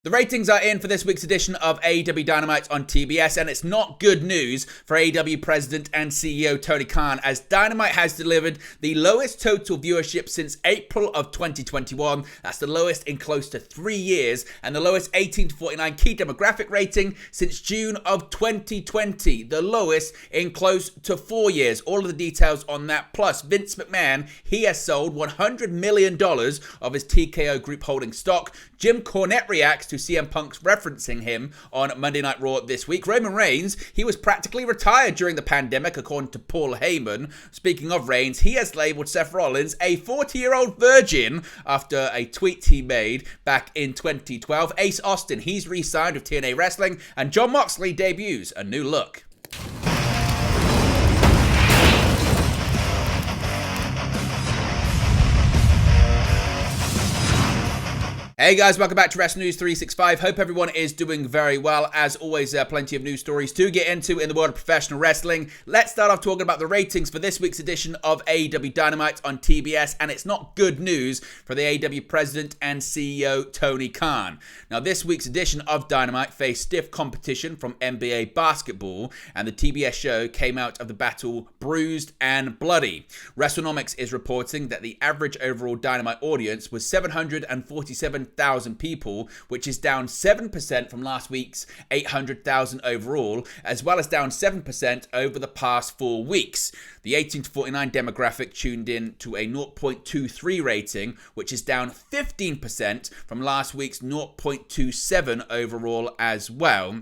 The ratings are in for this week's edition of AEW Dynamite on TBS, and it's not good news for AEW President and CEO Tony Khan, as Dynamite has delivered the lowest total viewership since April of 2021. That's the lowest in close to 3 years, and the lowest 18 to 49 key demographic rating since June of 2020. The lowest in close to 4 years. All of the details on that. Plus, Vince McMahon, he has sold $100 million of his TKO Group holding stock. Jim Cornette reacts to CM Punk's referencing him on Monday Night Raw this week. Roman Reigns, he was practically retired during the pandemic, according to Paul Heyman. Speaking of Reigns, he has labelled Seth Rollins a 40-year-old virgin after a tweet he made back in 2012. Ace Austin, he's re-signed with TNA Wrestling, and Jon Moxley debuts a new look. Hey guys, welcome back to Wrestling News 365. Hope everyone is doing very well. As always, plenty of news stories to get into in the world of professional wrestling. Let's start off talking about the ratings for this week's edition of AEW Dynamite on TBS, and it's not good news for the AEW President and CEO Tony Khan. Now, this week's edition of Dynamite faced stiff competition from NBA basketball, and the TBS show came out of the battle bruised and bloody. WrestleNomics is reporting that the average overall Dynamite audience was 747,000 people, which is down 7% from last week's 800,000 overall, as well as down 7% over the past 4 weeks. The 18 to 49 demographic tuned in to a 0.23 rating, which is down 15% from last week's 0.27 overall as well.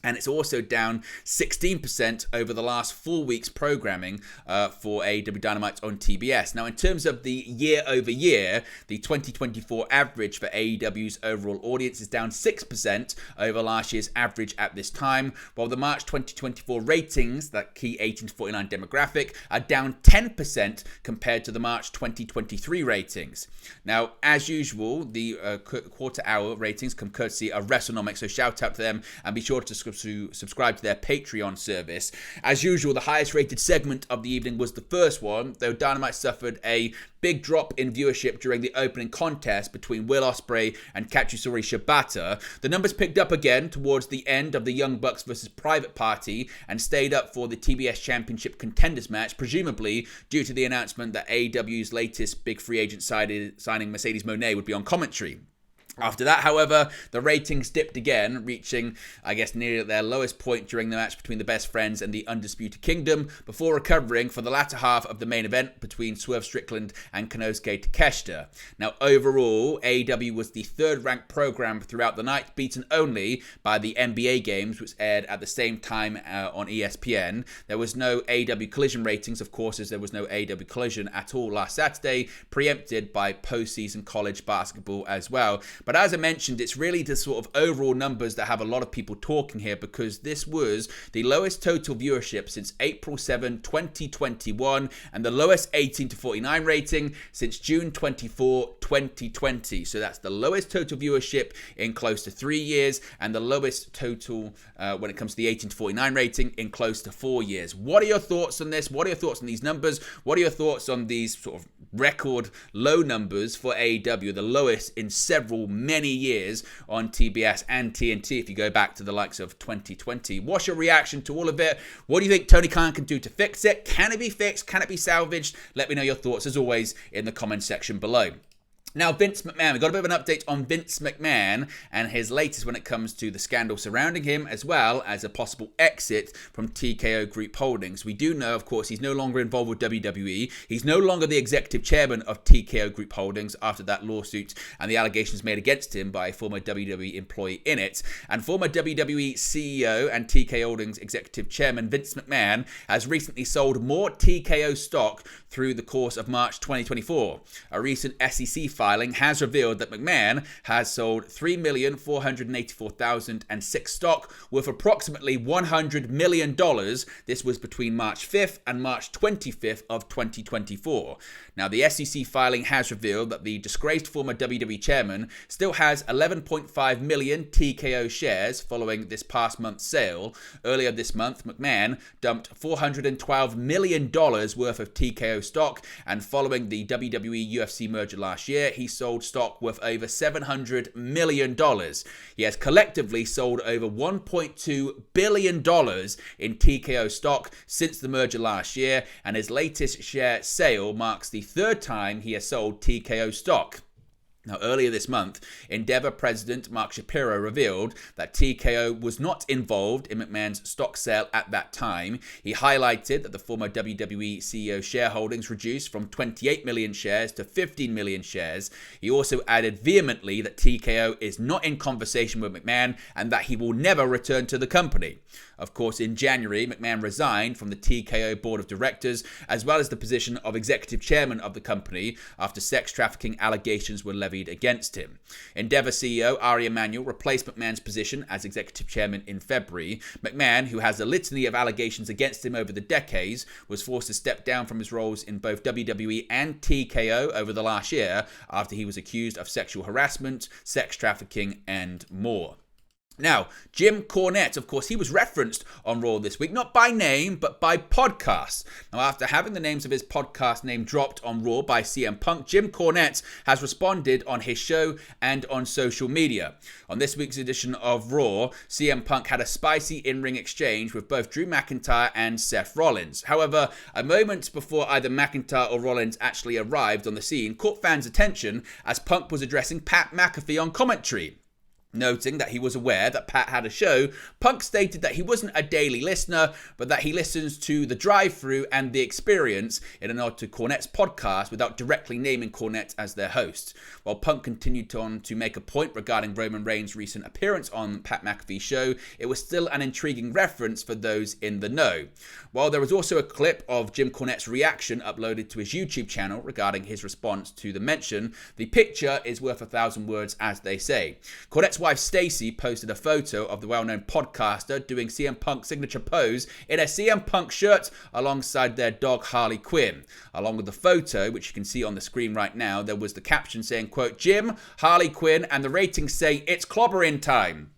And it's also down 16% over the last 4 weeks programming for AEW Dynamite on TBS. Now, in terms of the year over year, the 2024 average for AEW's overall audience is down 6% over last year's average at this time, while the March 2024 ratings, that key 18 to 49 demographic, are down 10% compared to the March 2023 ratings. Now, as usual, the quarter hour ratings come courtesy of WrestleNomics, so shout out to them and be sure to subscribe to their Patreon service. As usual, the highest rated segment of the evening was the first one, though Dynamite suffered a big drop in viewership during the opening contest between Will Ospreay and Katsuyori Shibata. The numbers picked up again towards the end of the Young Bucks versus Private Party and stayed up for the TBS Championship Contenders match, presumably due to the announcement that AEW's latest big free agent signing Mercedes Moné would be on commentary. After that, however, the ratings dipped again, reaching, near their lowest point during the match between the Best Friends and the Undisputed Kingdom, before recovering for the latter half of the main event between Swerve Strickland and Konosuke Takeshita. Now, overall, AEW was the third-ranked program throughout the night, beaten only by the NBA games, which aired at the same time on ESPN. There was no AEW Collision ratings, of course, as there was no AEW Collision at all last Saturday, preempted by postseason college basketball as well. But as I mentioned, it's really the sort of overall numbers that have a lot of people talking here, because this was the lowest total viewership since April 7, 2021, and the lowest 18 to 49 rating since June 24, 2020. So that's the lowest total viewership in close to 3 years, and the lowest total when it comes to the 18 to 49 rating in close to 4 years. What are your thoughts on this? What are your thoughts on these numbers? What are your thoughts on these sort of record low numbers for AEW, the lowest in many years on TBS and TNT if you go back to the likes of 2020. What's your reaction to all of it? What do you think Tony Khan can do to fix it? Can it be fixed? Can it be salvaged? Let me know your thoughts, as always, in the comment section below. Now, Vince McMahon, we got a bit of an update on Vince McMahon and his latest when it comes to the scandal surrounding him, as well as a possible exit from TKO Group Holdings. We do know, of course, he's no longer involved with WWE. He's no longer the executive chairman of TKO Group Holdings after that lawsuit and the allegations made against him by a former WWE employee in it. And former WWE CEO and TKO Holdings executive chairman Vince McMahon has recently sold more TKO stock through the course of March 2024. A recent SEC filing has revealed that McMahon has sold 3,484,006 stock worth approximately $100 million. This was between March 5th and March 25th of 2024. Now, the SEC filing has revealed that the disgraced former WWE chairman still has 11.5 million TKO shares following this past month's sale. Earlier this month, McMahon dumped $412 million worth of TKO stock, and following the WWE UFC merger last year, he sold stock worth over $700 million. He has collectively sold over $1.2 billion in TKO stock since the merger last year, and his latest share sale marks the third time he has sold TKO stock. Now, earlier this month, Endeavor president Mark Shapiro revealed that TKO was not involved in McMahon's stock sale at that time. He highlighted that the former WWE CEO shareholdings reduced from 28 million shares to 15 million shares. He also added vehemently that TKO is not in conversation with McMahon and that he will never return to the company. Of course, in January, McMahon resigned from the TKO board of directors as well as the position of executive chairman of the company after sex trafficking allegations were levied against him. Endeavor CEO Ari Emanuel replaced McMahon's position as executive chairman in February. McMahon, who has a litany of allegations against him over the decades, was forced to step down from his roles in both WWE and TKO over the last year after he was accused of sexual harassment, sex trafficking, and more. Now, Jim Cornette, of course, he was referenced on Raw this week, not by name, but by podcast. Now, after having the names of his podcast name dropped on Raw by CM Punk, Jim Cornette has responded on his show and on social media. On this week's edition of Raw, CM Punk had a spicy in-ring exchange with both Drew McIntyre and Seth Rollins. However, a moment before either McIntyre or Rollins actually arrived on the scene caught fans' attention as Punk was addressing Pat McAfee on commentary. Noting that he was aware that Pat had a show, Punk stated that he wasn't a daily listener, but that he listens to The Drive-Thru and The Experience in a nod to Cornette's podcast without directly naming Cornette as their host. While Punk continued to make a point regarding Roman Reigns' recent appearance on Pat McAfee's show, it was still an intriguing reference for those in the know. While there was also a clip of Jim Cornette's reaction uploaded to his YouTube channel regarding his response to the mention, the picture is worth 1,000 words, as they say. Cornette's wife Stacey posted a photo of the well-known podcaster doing CM Punk's signature pose in a CM Punk shirt alongside their dog Harley Quinn. Along with the photo, which you can see on the screen right now, there was the caption saying, quote, "Jim, Harley Quinn, and the ratings say it's clobbering time.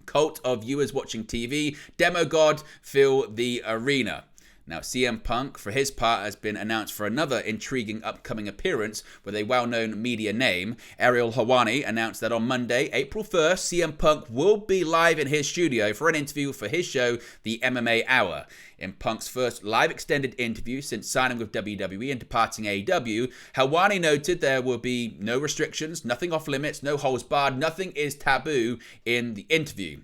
Cult of viewers watching TV, Demo God, fill the arena." Now, CM Punk, for his part, has been announced for another intriguing upcoming appearance with a well-known media name. Ariel Helwani announced that on Monday, April 1st, CM Punk will be live in his studio for an interview for his show, The MMA Hour. In Punk's first live extended interview since signing with WWE and departing AEW, Helwani noted there will be no restrictions, nothing off limits, no holds barred, nothing is taboo in the interview.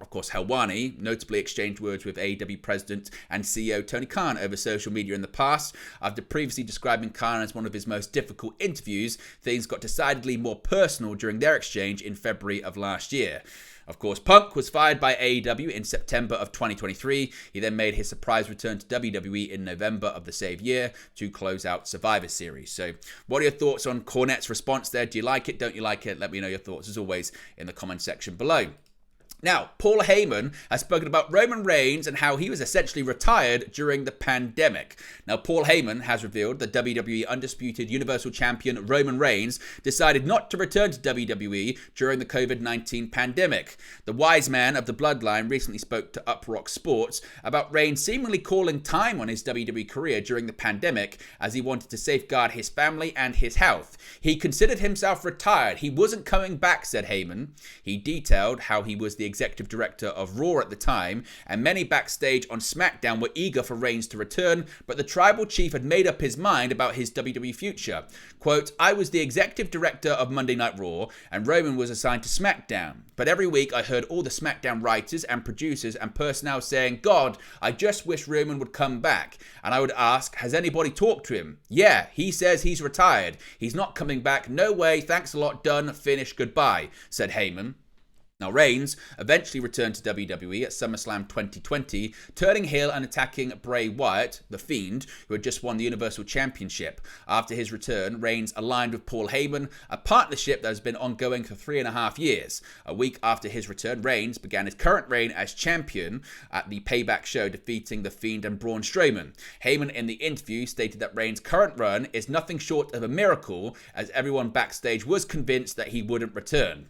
Of course, Helwani notably exchanged words with AEW President and CEO Tony Khan over social media in the past. After previously describing Khan as one of his most difficult interviews, things got decidedly more personal during their exchange in February of last year. Of course, Punk was fired by AEW in September of 2023. He then made his surprise return to WWE in November of the same year to close out Survivor Series. So, what are your thoughts on Cornette's response there? Do you like it? Don't you like it? Let me know your thoughts, as always, in the comment section below. Now, Paul Heyman has spoken about Roman Reigns and how he was essentially retired during the pandemic. Now, Paul Heyman has revealed that WWE Undisputed Universal Champion Roman Reigns decided not to return to WWE during the COVID-19 pandemic. The wise man of the bloodline recently spoke to Uprock Sports about Reigns seemingly calling time on his WWE career during the pandemic as he wanted to safeguard his family and his health. He considered himself retired. He wasn't coming back, said Heyman. He detailed how he was the executive director of Raw at the time, and many backstage on SmackDown were eager for Reigns to return, but the tribal chief had made up his mind about his WWE future. Quote, "I was the executive director of Monday Night Raw, and Roman was assigned to SmackDown. But every week I heard all the SmackDown writers and producers and personnel saying, 'God, I just wish Roman would come back.' And I would ask, 'Has anybody talked to him?' 'Yeah, he says he's retired. He's not coming back. No way. Thanks a lot. Done. Finish. Goodbye," said Heyman. Now, Reigns eventually returned to WWE at SummerSlam 2020, turning heel and attacking Bray Wyatt, The Fiend, who had just won the Universal Championship. After his return, Reigns aligned with Paul Heyman, a partnership that has been ongoing for 3.5 years. A week after his return, Reigns began his current reign as champion at the Payback show, defeating The Fiend and Braun Strowman. Heyman, in the interview, stated that Reigns' current run is nothing short of a miracle, as everyone backstage was convinced that he wouldn't return.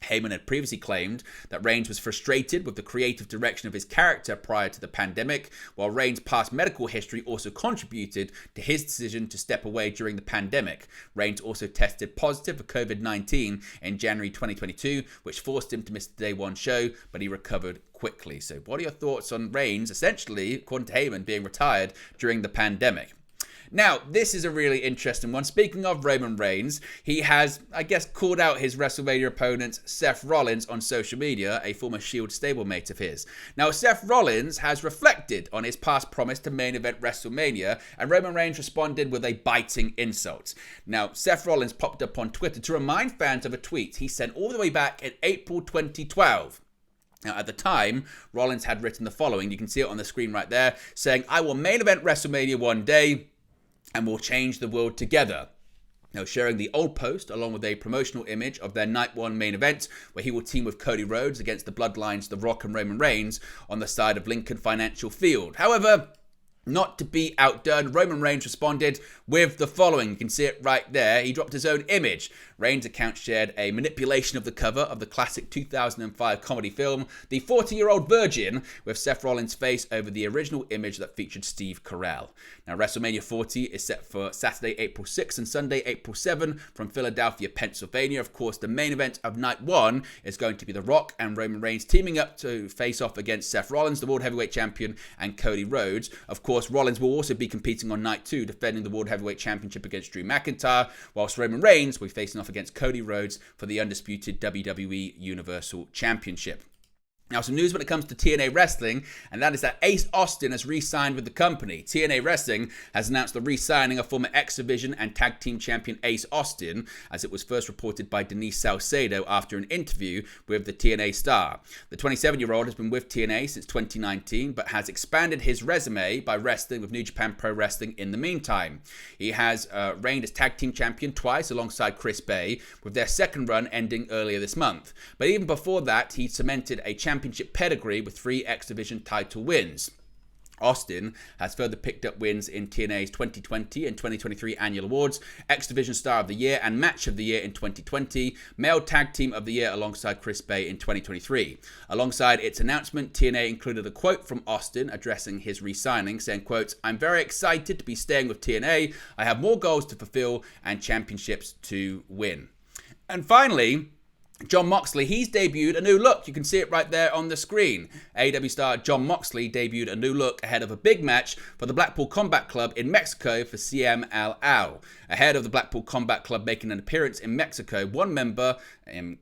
Heyman had previously claimed that Reigns was frustrated with the creative direction of his character prior to the pandemic, while Reigns' past medical history also contributed to his decision to step away during the pandemic. Reigns also tested positive for COVID-19 in January 2022, which forced him to miss the Day One show, but he recovered quickly. So what are your thoughts on Reigns, essentially, according to Heyman, being retired during the pandemic? Now, this is a really interesting one. Speaking of Roman Reigns, he has, I guess, called out his WrestleMania opponent, Seth Rollins, on social media, a former Shield stablemate of his. Now, Seth Rollins has reflected on his past promise to main event WrestleMania, and Roman Reigns responded with a biting insult. Now, Seth Rollins popped up on Twitter to remind fans of a tweet he sent all the way back in April 2012. Now, at the time, Rollins had written the following. You can see it on the screen right there, saying, "I will main event WrestleMania one day, and we'll change the world together." Now, sharing the old post along with a promotional image of their Night 1 main event, where he will team with Cody Rhodes against the Bloodlines, The Rock and Roman Reigns on the side of Lincoln Financial Field. However, not to be outdone, Roman Reigns responded with the following. You can see it right there. He dropped his own image. Reigns' account shared a manipulation of the cover of the classic 2005 comedy film, The 40-Year-Old Virgin, with Seth Rollins' face over the original image that featured Steve Carell. Now, WrestleMania 40 is set for Saturday, April 6 and Sunday, April 7 from Philadelphia, Pennsylvania. Of course, the main event of Night 1 is going to be The Rock and Roman Reigns teaming up to face off against Seth Rollins, the World Heavyweight Champion, and Cody Rhodes. Of course, Rollins will also be competing on Night 2, defending the World Heavyweight Championship against Drew McIntyre, whilst Roman Reigns will be facing off against Cody Rhodes for the undisputed WWE Universal Championship. Now, some news when it comes to TNA Wrestling, and that is that Ace Austin has re-signed with the company. TNA Wrestling has announced the re-signing of former X Division and Tag Team Champion Ace Austin, as it was first reported by Denise Salcedo after an interview with the TNA star. The 27-year-old has been with TNA since 2019, but has expanded his resume by wrestling with New Japan Pro Wrestling in the meantime. He has reigned as Tag Team Champion twice alongside Chris Bay, with their second run ending earlier this month. But even before that, he cemented a championship pedigree with 3 X Division title wins. Austin has further picked up wins in TNA's 2020 and 2023 annual awards, X Division Star of the Year and Match of the Year in 2020, Male Tag Team of the Year alongside Chris Bay in 2023. Alongside its announcement, TNA included a quote from Austin addressing his re-signing, saying, quote, "I'm very excited to be staying with TNA. I have more goals to fulfill and championships to win." And finally, Jon Moxley, he's debuted a new look. You can see it right there on the screen. AEW star Jon Moxley debuted a new look ahead of a big match for the Blackpool Combat Club in Mexico for CMLL. Ahead of the Blackpool Combat Club making an appearance in Mexico, one member,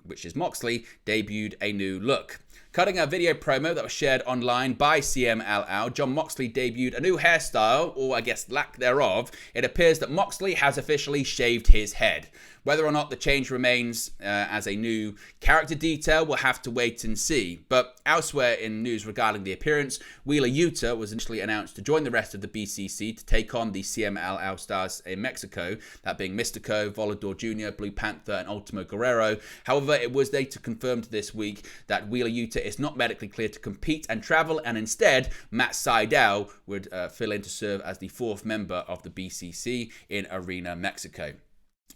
which is Moxley, debuted a new look. Cutting a video promo that was shared online by CMLL, Jon Moxley debuted a new hairstyle, or I guess lack thereof. It appears that Moxley has officially shaved his head. Whether or not the change remains as a new character detail, we'll have to wait and see. But elsewhere in news regarding the appearance, Wheeler Yuta was initially announced to join the rest of the BCC to take on the CMLL stars in Mexico, that being Mystico, Volador Jr., Blue Panther, and Ultimo Guerrero. However, it was later confirmed this week that Wheeler Yuta is not medically cleared to compete and travel, and instead, Matt Sydal would fill in to serve as the 4th member of the BCC in Arena, Mexico.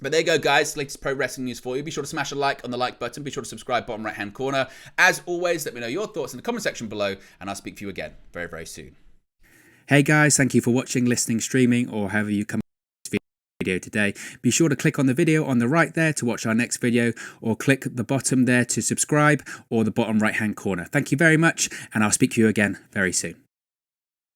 But there you go, guys. Latest pro wrestling news for you. Be sure to smash a like on the like button. Be sure to subscribe bottom right hand corner. As always, let me know your thoughts in the comment section below, and I'll speak to you again very, very soon. Hey guys, thank you for watching, listening, streaming, or however you come to this video today. Be sure to click on the video on the right there to watch our next video, or click the bottom there to subscribe, or the bottom right hand corner. Thank you very much, and I'll speak to you again very soon.